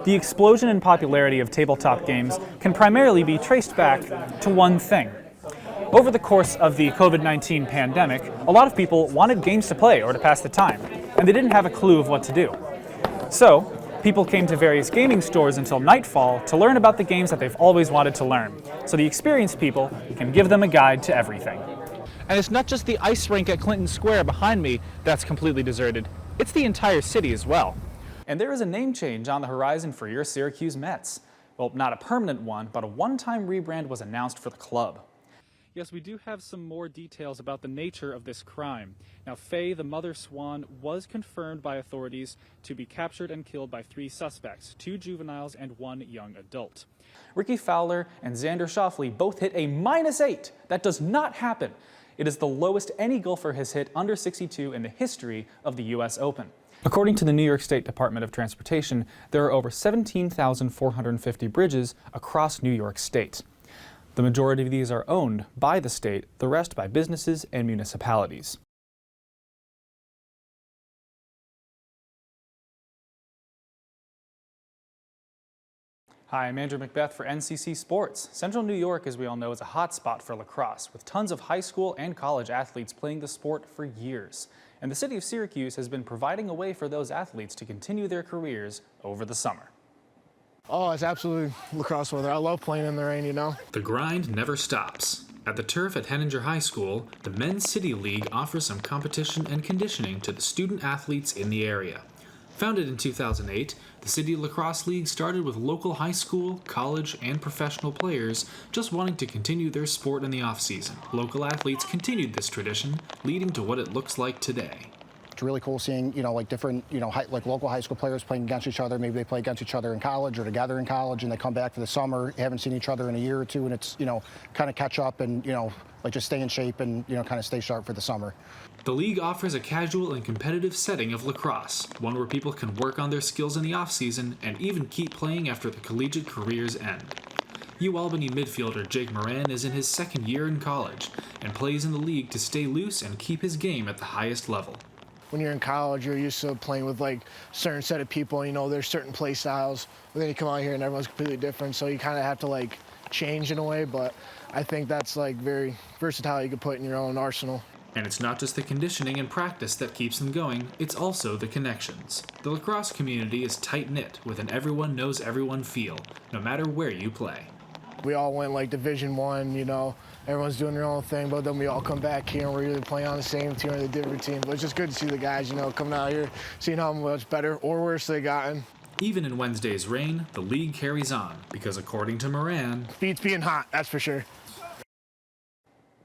The explosion in popularity of tabletop games can primarily be traced back to one thing. Over the course of the COVID-19 pandemic, a lot of people wanted games to play or to pass the time, and they didn't have a clue of what to do. So, people came to various gaming stores until nightfall to learn about the games that they've always wanted to learn, so the experienced people can give them a guide to everything. And it's not just the ice rink at Clinton Square behind me that's completely deserted, it's the entire city as well. And there is a name change on the horizon for your Syracuse Mets. Well, not a permanent one, but a one-time rebrand was announced for the club. Yes, we do have some more details about the nature of this crime. Now, Faye, the mother swan, was confirmed by authorities to be captured and killed by 3 suspects, 2 juveniles and 1 young adult. Ricky Fowler and Xander Schauffele both hit a -8. That does not happen. It is the lowest any golfer has hit under 62 in the history of the U.S. Open. According to the New York State Department of Transportation, there are over 17,450 bridges across New York State. The majority of these are owned by the state, the rest by businesses and municipalities. Hi, I'm Andrew MacBeath for NCC Sports. Central New York, as we all know, is a hot spot for lacrosse, with tons of high school and college athletes playing the sport for years. And the city of Syracuse has been providing a way for those athletes to continue their careers over the summer. Oh, it's absolutely lacrosse weather. I love playing in the rain, you know. The grind never stops. At the turf at Henninger High School, the Men's City League offers some competition and conditioning to the student athletes in the area. Founded in 2008, the City Lacrosse League started with local high school, college, and professional players just wanting to continue their sport in the off-season. Local athletes continued this tradition, leading to what it looks like today. It's really cool seeing, like different, like local high school players playing against each other. Maybe they play against each other in college or together in college, and they come back for the summer, haven't seen each other in a year or two, and it's, kind of catch up and, like just stay in shape and, kind of stay sharp for the summer. The league offers a casual and competitive setting of lacrosse, one where people can work on their skills in the off-season and even keep playing after the collegiate career's end. UAlbany midfielder Jake Moran is in his 2nd year in college and plays in the league to stay loose and keep his game at the highest level. When you're in college, you're used to playing with like a certain set of people, there's certain play styles, but then you come out here and everyone's completely different, so you kind of have to like change in a way, but I think that's like very versatile you can put in your own arsenal. And it's not just the conditioning and practice that keeps them going, it's also the connections. The lacrosse community is tight-knit with an everyone knows everyone feel, no matter where you play. We all went like Division I, everyone's doing their own thing, but then we all come back here and we're either playing on the same team or the different team. But it's just good to see the guys, coming out here, seeing how much better or worse they gotten. Even in Wednesday's rain, the league carries on, because according to Moran, beats being hot, that's for sure.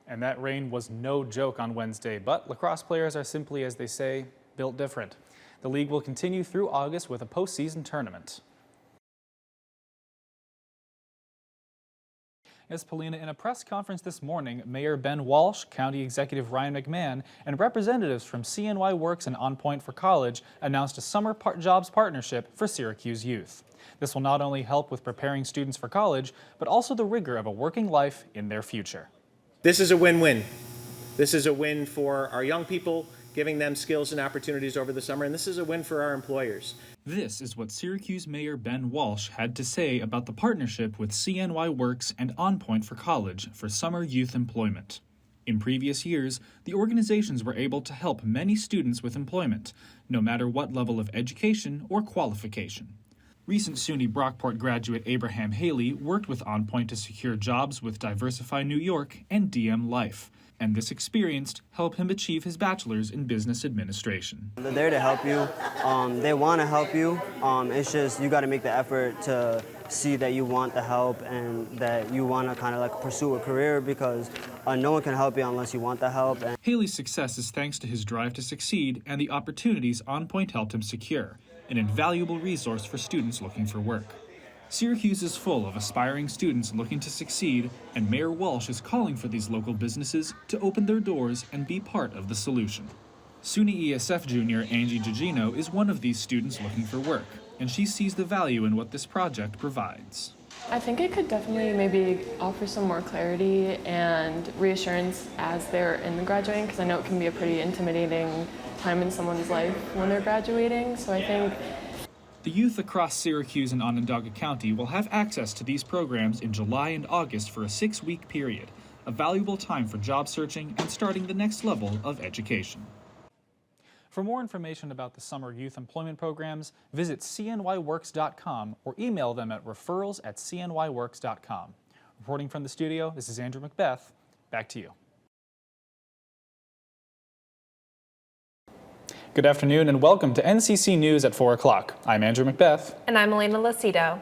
And that rain was no joke on Wednesday, but lacrosse players are simply, as they say, built different. The league will continue through August with a postseason tournament. As Paulina, in a press conference this morning, Mayor Ben Walsh, County Executive Ryan McMahon, and representatives from CNY Works and On Point for College announced a summer jobs partnership for Syracuse youth. This will not only help with preparing students for college, but also the rigor of a working life in their future. This is a win-win. This is a win for our young people, giving them skills and opportunities over the summer, and this is a win for our employers. This is what Syracuse Mayor Ben Walsh had to say about the partnership with CNY Works and On Point for College for summer youth employment. In previous years, the organizations were able to help many students with employment, no matter what level of education or qualification. Recent SUNY Brockport graduate Abraham Haley worked with On Point to secure jobs with Diversify New York and DM Life, and this experience helped him achieve his bachelor's in business administration. They're there to help you. They want to help you. It's just you got to make the effort to see that you want the help and that you want to kind of like pursue a career, because no one can help you unless you want the help. Haley's success is thanks to his drive to succeed and the opportunities On Point helped him secure, an invaluable resource for students looking for work. Syracuse is full of aspiring students looking to succeed, and Mayor Walsh is calling for these local businesses to open their doors and be part of the solution. SUNY ESF junior Angie Gigino is one of these students looking for work, and she sees the value in what this project provides. I think it could definitely maybe offer some more clarity and reassurance as they're in the graduating, because I know it can be a pretty intimidating time in someone's life when they're graduating. So I think The youth across Syracuse and Onondaga County will have access to these programs in July and August for a 6-week period, a valuable time for job searching and starting the next level of education. For more information about the summer youth employment programs, visit cnyworks.com or email them at referrals@cnyworks.com. Reporting from the studio, this is Andrew Macbeth. Back to you. Good afternoon and welcome to NCC News at 4 o'clock. I'm Andrew Macbeth. And I'm Elena Lucido.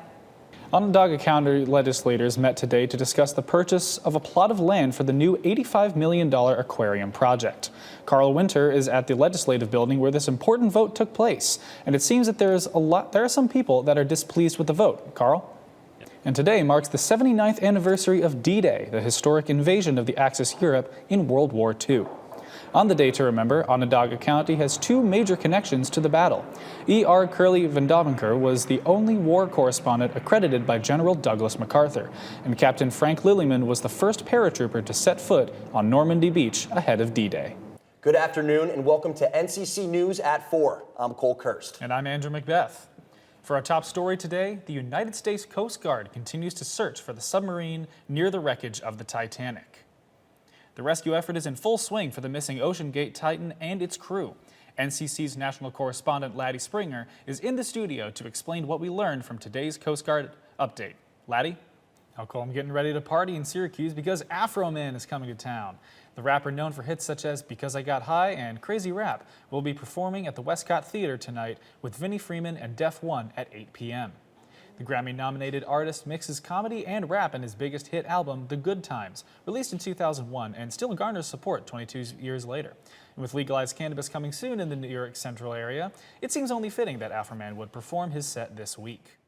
Onondaga County legislators met today to discuss the purchase of a plot of land for the new $85 million aquarium project. Carl Winter is at the legislative building where this important vote took place, and it seems that there are some people that are displeased with the vote. Carl? And today marks the 79th anniversary of D-Day, the historic invasion of the Axis Europe in World War II. On the day to remember, Onondaga County has two major connections to the battle. E.R. Curley Vandovenker was the only war correspondent accredited by General Douglas MacArthur, and Captain Frank Lillyman was the first paratrooper to set foot on Normandy Beach ahead of D-Day. Good afternoon and welcome to NCC News at 4. I'm Cole Kirst. And I'm Andrew Macbeth. For our top story today, the United States Coast Guard continues to search for the submarine near the wreckage of the Titanic. The rescue effort is in full swing for the missing Ocean Gate Titan and its crew. NCC's national correspondent Laddie Springer is in the studio to explain what we learned from today's Coast Guard update. Laddie? How cool, I'm getting ready to party in Syracuse because Afro Man is coming to town. The rapper known for hits such as Because I Got High and Crazy Rap will be performing at the Westcott Theater tonight with Vinnie Freeman and Def One at 8 p.m. The Grammy-nominated artist mixes comedy and rap in his biggest hit album, The Good Times, released in 2001 and still garners support 22 years later. And with legalized cannabis coming soon in the New York Central area, it seems only fitting that Afro Man would perform his set this week.